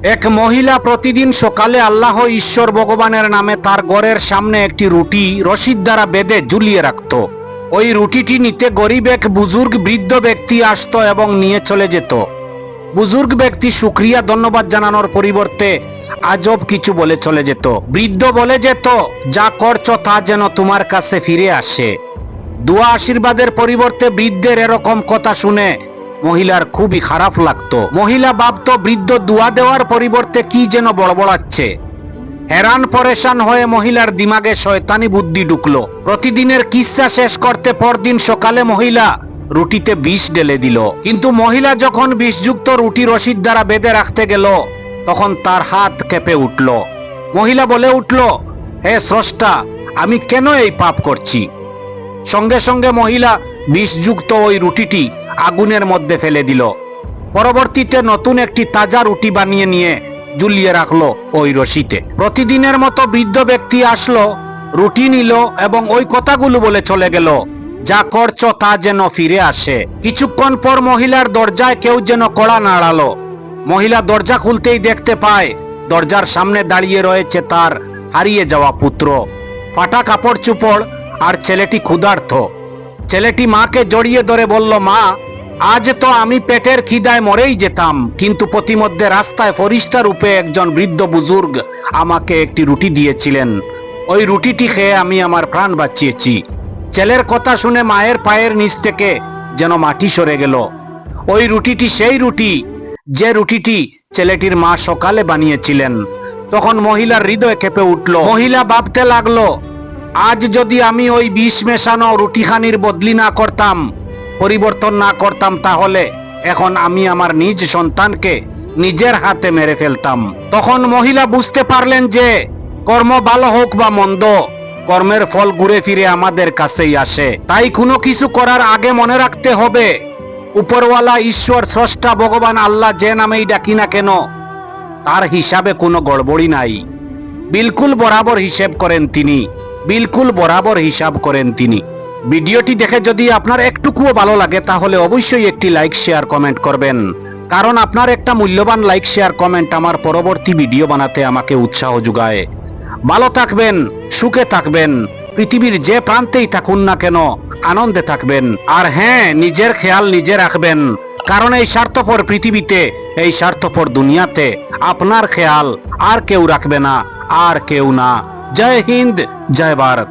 এক মহিলা প্রতিদিন সকালে আল্লাহ ঈশ্বর ভগবানের নামে তার ঘরের সামনে একটি রুটি রশিদ দ্বারা বেঁধে ঝুলিয়ে রাখত। ওই রুটিটি নিতে গরিব এক বুজুর্গ বৃদ্ধ ব্যক্তি আসত এবং নিয়ে চলে যেত। বুজুর্গ ব্যক্তি শুকরিয়া ধন্যবাদ জানানোর পরিবর্তে আজব কিছু বলে চলে যেত। বৃদ্ধ বলে যেত, যা করছো তা যেন তোমার কাছে ফিরে আসে। দোয়া আশীর্বাদের পরিবর্তে বৃদ্ধের এরকম কথা শুনে মহিলার খুবই খারাপ লাগতো। মহিলা ভাবতো বৃদ্ধ দোয়া দেওয়ার পরিবর্তে কি যেন বড়বড়াচ্ছে। হেরান পরেশান হয়ে মহিলার দিমাগে শয়তানি বুদ্ধি ঢুকলো। প্রতিদিনের কিস্সা শেষ করতে পরদিন সকালে মহিলা রুটিতে বিষ ঢেলে দিল। কিন্তু মহিলা যখন বিষযুক্ত রুটি রশিদ দ্বারা বেঁধে রাখতে গেল তখন তার হাত কেঁপে উঠল। মহিলা বলে উঠল, হে স্রষ্টা, আমি কেন এই পাপ করছি? সঙ্গে সঙ্গে মহিলা বিষযুক্ত ওই রুটিটি আগুনের মধ্যে ফেলে দিল। পরবর্তীতে নতুন একটি তাজা রুটি বানিয়ে নিয়ে ঝুলিয়ে রাখলো ওই রশিতে। প্রতিদিনের মতো বৃদ্ধ ব্যক্তি আসলো, রুটি নিল এবং ওই কথাগুলো বলে চলে গেল, যা করছো তা যেন ফিরে আসে। কিছুক্ষণ পর মহিলার দরজায় কেউ যেন কড়া নাড়ালো। মহিলা দরজা খুলতেই দেখতে পায় দরজার সামনে দাঁড়িয়ে রয়েছে তার হারিয়ে যাওয়া পুত্র। ফাটা কাপড় চোপড় আর ছেলেটি ক্ষুধার্ত। ছেলেটি মাকে জড়িয়ে ধরে বলল, মা, আজ তো আমি পেটের খিদায় মরেই যেতাম, কিন্তু পথিমধ্যে রাস্তায় ফরিস্তা রূপে একজন বৃদ্ধ বুজুর্গ আমাকে একটি রুটি দিয়েছিলেন। ওই রুটিটি খেয়ে আমি আমার প্রাণ বাঁচিয়েছি। ছেলের কথা শুনে মায়ের পায়ের নিচ থেকে যেন মাটি সরে গেল। ওই রুটিটি সেই রুটি যে রুটিটি ছেলেটির মা সকালে বানিয়েছিলেন। তখন মহিলার হৃদয় কেঁপে উঠল। মহিলা ভাবতে লাগলো, আজ যদি আমি ওই বিষ মেশানো রুটিখানির বদলি না করতাম, পরিবর্তন না করতাম, তাহলে এখন আমি আমার নিজ সন্তানকে নিজের হাতে মেরে ফেলতাম। তখন মহিলা বুঝতে পারলেন যে কর্ম ভালো হোক বা মন্দ, কর্মের ফল ঘুরে ফিরে আমাদের কাছেই আসে। তাই কোনো কিছু করার আগে মনে রাখতে হবে, উপরওয়ালা ঈশ্বর স্রষ্টা ভগবান আল্লাহ যে নামেই ডাকি না কেন, তার হিসাবে কোনো গড়বড়ি নাই। বিলকুল বরাবর হিসেব করেন তিনি, বিলকুল বরাবর হিসাব করেন তিনি। ভিডিওটি দেখে যদি আপনার একটুকুও ভালো লাগে তাহলে অবশ্যই একটি লাইক শেয়ার কমেন্ট করবেন, কারণ আপনার একটা মূল্যবান লাইক শেয়ার কমেন্ট আমার পরবর্তী ভিডিও বানাতে আমাকে উৎসাহ যোগায়। ভালো থাকবেন, সুখে থাকবেন, পৃথিবীর যে প্রান্তেই থাকুন না কেন আনন্দে থাকবেন। আর হ্যাঁ, নিজের খেয়াল নিজে রাখবেন, কারণ এই স্বার্থপর পৃথিবীতে, এই স্বার্থপর দুনিয়াতে আপনার খেয়াল আর কেউ রাখবে না, আর কেউ না। জয় হিন্দ, জয় ভারত।